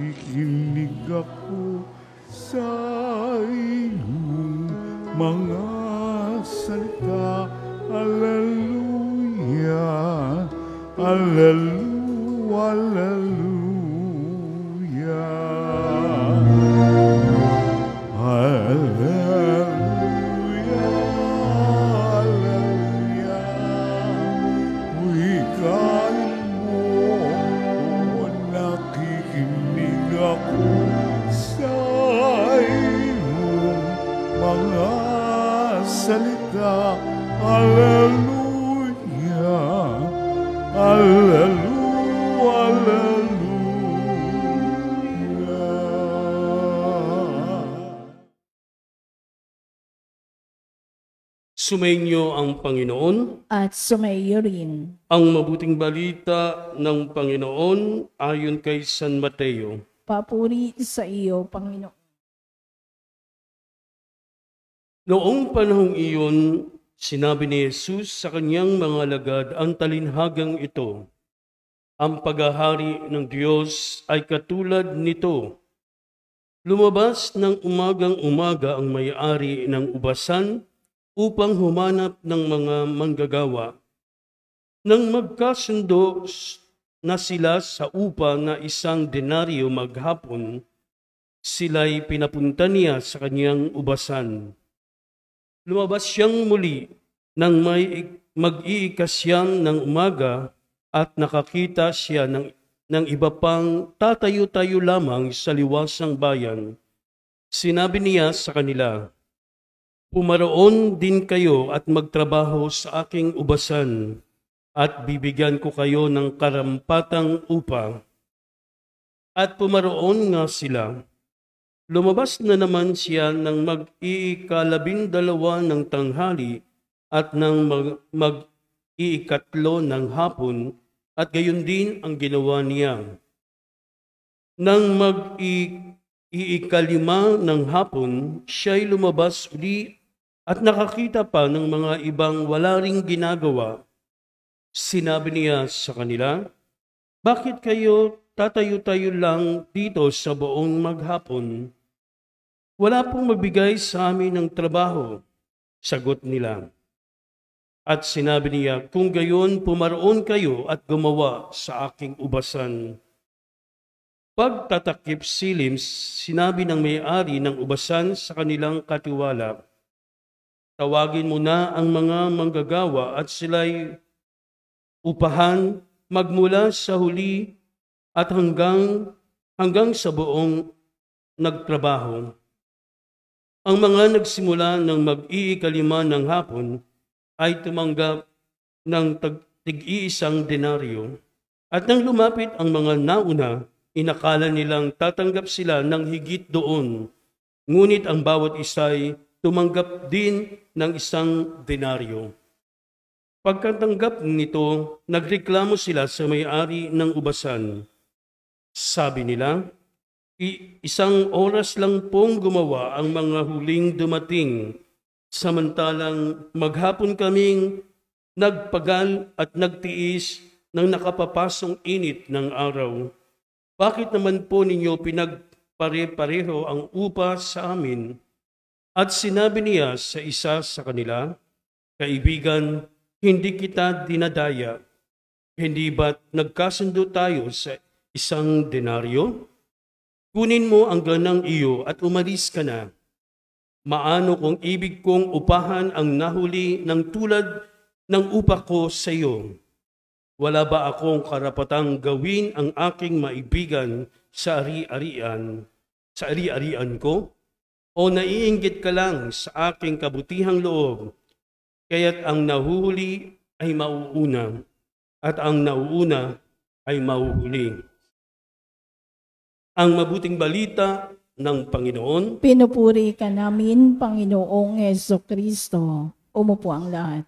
Nakikinig ako sa iyong mga salita. Alleluia, Alleluia, Alleluia. Alleluia, Alleluia. Wikain mo, nakikinig ako sa iyong mga salita. Alleluia, Alleluia, Alleluia. Sumainyo ang Panginoon. At sumaiyo rin. Ang mabuting balita ng Panginoon ayon kay San Mateo. Papuri sa iyo, Panginoon. Noong panahong iyon, sinabi ni Jesus sa kanyang mga alagad ang talinhagang ito. Ang paghahari ng Diyos ay katulad nito. Lumabas ng umagang-umaga ang may-ari ng ubasan upang humanap ng mga manggagawa. Nang magkasundo na sila sa upa na 1 denaryo maghapon, sila'y pinapunta niya sa kanyang ubasan. Lumabas siyang muli nang may mag-iikasyam ng umaga at nakakita siya ng iba pang tatayo-tayo lamang sa liwasang bayan. Sinabi niya sa kanila, "Pumaroon din kayo at magtrabaho sa aking ubasan at bibigyan ko kayo ng karampatang upa." At pumaroon nga sila. Lumabas na naman siya ng mag-iikalabindalawa ng tanghali at ng mag-iikatlo ng hapon, at gayon din ang ginawa niya. Nang mag-iikalima ng hapon, siya'y lumabas uli at nakakita pa ng mga ibang wala ring ginagawa. Sinabi niya sa kanila, "Bakit kayo tatayo-tayo lang dito sa buong maghapon? Wala pong magbigay sa amin ng trabaho," sagot nila. At sinabi niya, "Kung gayon, pumaroon kayo at gumawa sa aking ubasan." Pagtatakip silim, sinabi ng may-ari ng ubasan sa kanilang katiwala, "Tawagin mo na ang mga manggagawa at sila'y upahan magmula sa huli at hanggang sa buong nagtrabaho." Ang mga nagsimula ng mag-iikalima ng hapon ay tumanggap ng tig-iisang denaryo. At nang lumapit ang mga nauna, inakala nilang tatanggap sila ng higit doon. Ngunit ang bawat isa'y tumanggap din ng 1 denaryo. Pagkatanggap nito, nagreklamo sila sa may-ari ng ubasan. Sabi nila, "1 oras lang pong gumawa ang mga huling dumating, samantalang maghapon kaming nagpagal at nagtiis ng nakapapasong init ng araw. Bakit naman po ninyo pinagpare-pareho ang upa sa amin?" At sinabi niya sa isa sa kanila, "Kaibigan, hindi kita dinadaya. Hindi ba't nagkasundo tayo sa 1 denaryo? Kunin mo ang ganang iyo at umalis ka na. Maano kung ibig kong upahan ang nahuli ng tulad ng upa ko sa iyo? Wala ba akong karapatang gawin ang aking maibigan sa ari-arian ko? O naiinggit ka lang sa aking kabutihang loob? Kaya't ang nahuhuli ay mauuna, at ang nauuna ay mahuhuli." Ang mabuting balita ng Panginoon. Pinupuri ka namin, Panginoong Jesucristo. Umupo ang lahat.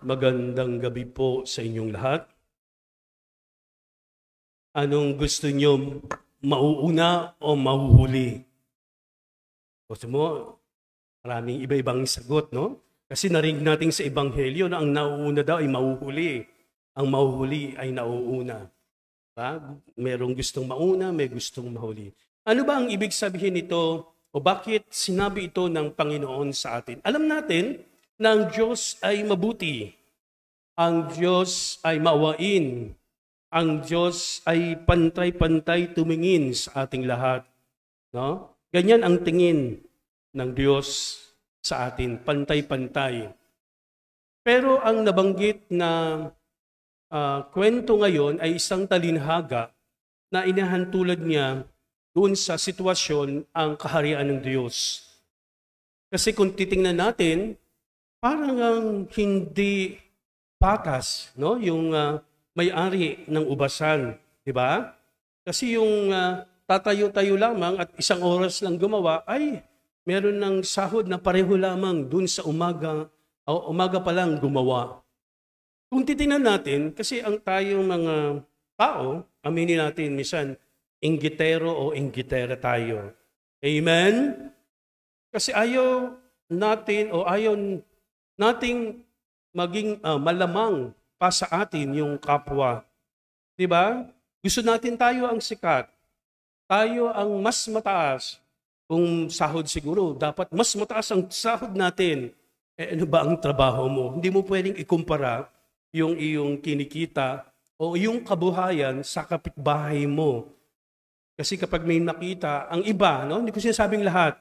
Magandang gabi po sa inyong lahat. Anong gusto nyo, mauuna o mahuhuli? Gusto mo, maraming iba-ibang sagot, no? Kasi narinig natin sa Ebanghelyo na ang nauuna daw ay mahuhuli. Ang mahuhuli ay nauuna. Merong gustong mauna, may gustong mahuli. Ano ba ang ibig sabihin nito o bakit sinabi ito ng Panginoon sa atin? Alam natin na ang Diyos ay mabuti, ang Diyos ay maawain, ang Diyos ay pantay-pantay tumingin sa ating lahat. No? Ganyan ang tingin ng Diyos sa atin, pantay-pantay. Pero ang nabanggit na kwento ngayon ay isang talinhaga na inahantulad niya doon sa sitwasyon ang kaharian ng Diyos. Kasi kung titingnan natin, parang hindi patas, no? Yung may-ari ng ubasan, di ba? Kasi yung tatayo-tayo lamang at isang oras lang gumawa ay meron ng sahod na pareho lamang doon sa umaga pa lang gumawa. Kung titingnan natin, kasi ang tayong mga tao, aminin natin, minsan, inggitero o inggitera tayo. Amen? Kasi ayaw nating maging malamang pa sa atin yung kapwa. Diba? Gusto natin tayo ang sikat. Tayo ang mas mataas. Kung sahod siguro, dapat mas mataas ang sahod natin. Ano ba ang trabaho mo? Hindi mo pwedeng ikumpara yung iyong kinikita o yung kabuhayan sa kapitbahay mo. Kasi kapag may nakita, ang iba, no? Hindi ko sinasabing lahat,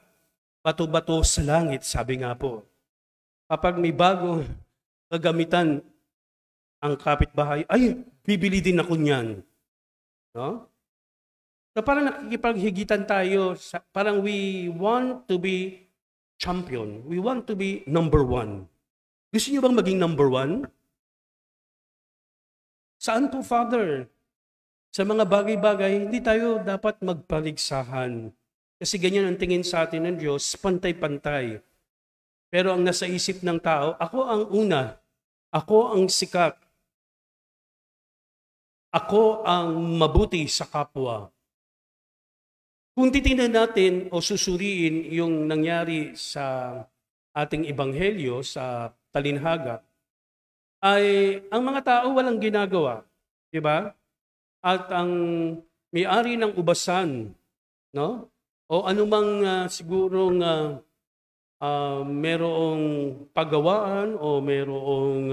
bato-bato sa langit, sabi nga po. Kapag may bagong kagamitan ang kapitbahay, ay, bibili din ako niyan. No? So parang nakikipaghigitan tayo, parang we want to be champion. We want to be number one. Gusto niyo bang maging number one? Saan po, Father? Sa mga bagay-bagay, hindi tayo dapat magpaligsahan. Kasi ganyan ang tingin sa atin ng Diyos, pantay-pantay. Pero ang nasa isip ng tao, ako ang una, ako ang sikat, ako ang mabuti sa kapwa. Kung titingnan natin o susuriin yung nangyari sa ating ebanghelyo, sa talinhaga, ay ang mga tao walang ginagawa, di ba? At ang may-ari ng ubasan, no? O anumang sigurong merong paggawaan o merong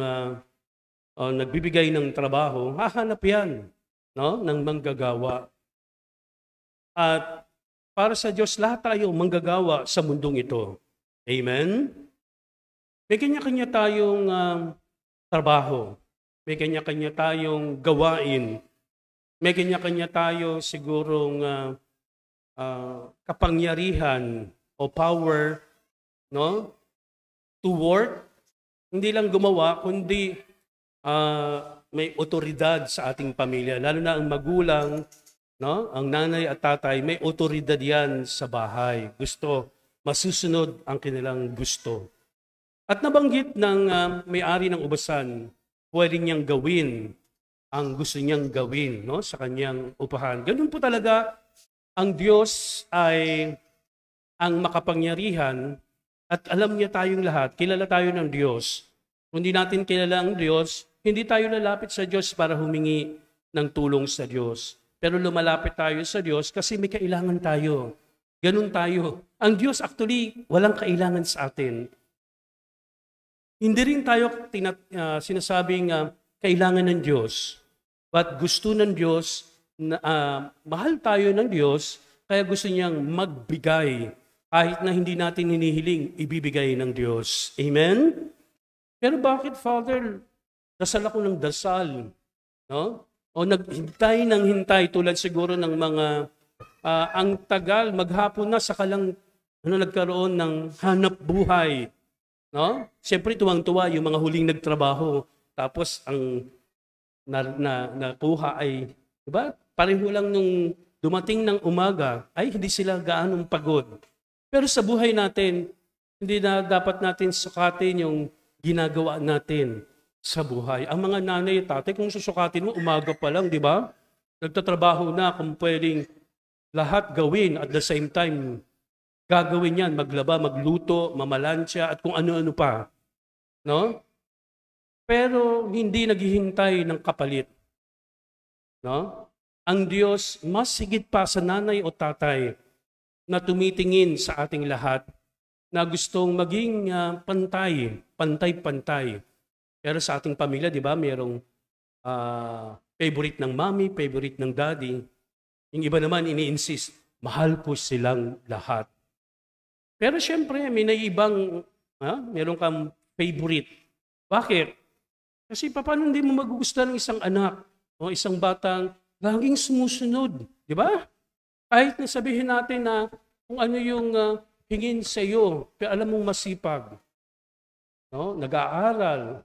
nagbibigay ng trabaho, hahanap yan, no? Ng manggagawa. At para sa Diyos, lahat tayo manggagawa sa mundong ito. Amen? May kanya-kanya tayong trabaho. May kanya-kanya tayong gawain. May kanya-kanya tayo sigurong kapangyarihan o power, no? To work. Hindi lang gumawa, kundi may otoridad sa ating pamilya. Lalo na ang magulang, no? Ang nanay at tatay, may otoridad yan sa bahay. Masusunod ang kanilang gusto. At nabanggit ng may-ari ng ubasan, pwede niyang gawin ang gusto niyang gawin, no, sa kanyang upahan. Ganun po talaga, ang Diyos ay ang makapangyarihan at alam niya tayong lahat. Kilala tayo ng Diyos. Kung hindi natin kilala ang Diyos, hindi tayo lalapit sa Diyos para humingi ng tulong sa Diyos. Pero lumalapit tayo sa Diyos kasi may kailangan tayo. Ganun tayo. Ang Diyos actually walang kailangan sa atin. Hindi rin tayo sinasabing kailangan ng Diyos. But gusto ng Diyos, mahal tayo ng Diyos, kaya gusto niyang magbigay. Kahit na hindi natin hinihiling, ibibigay ng Diyos. Amen? Pero bakit, Father, dasal ako ng dasal? No? O naghintay ng hintay tulad siguro ng mga, ang tagal, maghapon na, saka lang nagkaroon ng hanap buhay. No? Siyempre, tuwang-tuwa yung mga huling nagtrabaho. Tapos, ang nakuha ay, diba? Pareho lang nung dumating ng umaga, ay hindi sila gaanong pagod. Pero sa buhay natin, hindi na dapat natin sukatin yung ginagawa natin sa buhay. Ang mga nanay at tatay, kung susukatin mo, umaga pa lang, di ba? Nagtatrabaho na kung pwedeng lahat gawin at the same time, gagawin yan, maglaba, magluto, mamalansya, at kung ano-ano pa. No? Pero hindi naghihintay ng kapalit. No? ang Diyos mas higit pa sa nanay o tatay na tumitingin sa ating lahat na gustong maging pantay-pantay. Pero sa ating pamilya, di ba, mayroong favorite ng mommy, favorite ng daddy. Yung iba naman ini-insist, mahal ko silang lahat. Pero syempre, may naibang, meron kang favorite. Bakit? Kasi paano hindi mo magugustuhan ng isang anak o isang batang laging sumusunod, di ba? Kahit nasabihin natin na kung ano yung hingin sa iyo, pero alam mong masipag, no? Nag-aaral,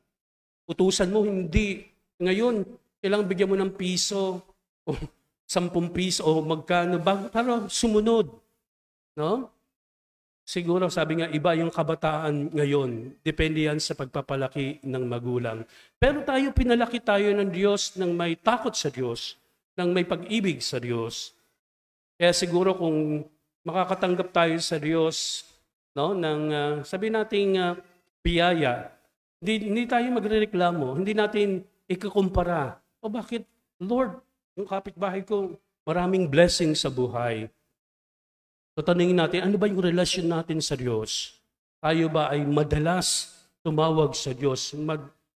utusan mo hindi. Ngayon, kailangan bigyan mo ng piso o 10 piso o magkano para sumunod, no? Siguro sabi nga iba yung kabataan ngayon, depende yan sa pagpapalaki ng magulang. Pero pinalaki tayo ng Diyos ng may takot sa Diyos, ng may pag-ibig sa Diyos. Kaya siguro kung makakatanggap tayo sa Diyos, no, ng sabi nating biyaya, hindi tayo magrereklamo, hindi natin ikukumpara. O bakit, Lord, yung kapitbahay ko, maraming blessing sa buhay. So tanungin natin, ano ba yung relasyon natin sa Diyos? Tayo ba ay madalas tumawag sa Diyos,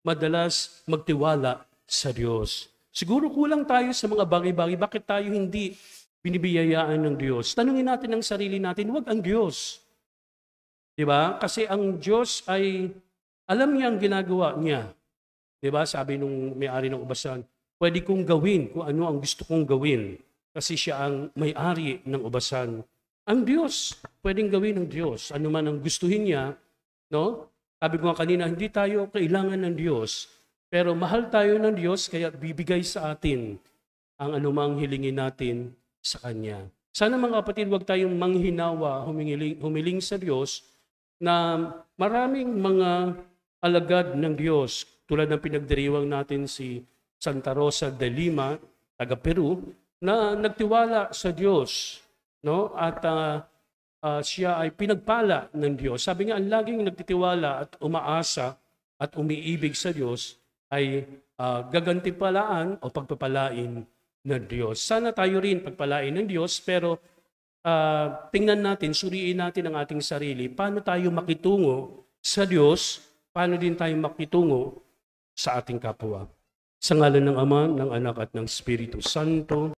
madalas magtiwala sa Diyos? Siguro kulang tayo sa mga bagay-bagay. Bakit tayo hindi binibiyayaan ng Diyos? Tanungin natin ang sarili natin, huwag ang Diyos. Diba? Kasi ang Diyos ay, alam niya ang ginagawa niya. Diba? Sabi nung may-ari ng ubasan, pwede kong gawin kung ano ang gusto kong gawin. Kasi siya ang may-ari ng ubasan. Ang Diyos, pwedeng gawin ng Diyos. Ano man ang gustuhin niya, no? Sabi ko nga kanina, hindi tayo kailangan ng Diyos. Pero mahal tayo ng Diyos, kaya bibigay sa atin ang anumang hilingin natin sa Kanya. Sana mga kapatid, huwag tayong manghinawa, humiling sa Diyos na maraming mga alagad ng Diyos, tulad ng pinagdiriwang natin si Santa Rosa de Lima, taga Peru, na nagtiwala sa Diyos, no? At siya ay pinagpala ng Diyos. Sabi nga, ang laging nagtitiwala at umaasa at umiibig sa Diyos ay gagantipalaan o pagpapalain ng Diyos. Sana tayo rin pagpalain ng Diyos, pero tingnan natin, suriin natin ang ating sarili. Paano tayo makitungo sa Diyos? Paano din tayo makitungo sa ating kapwa? Sa ngalan ng Ama, ng Anak at ng Espiritu Santo.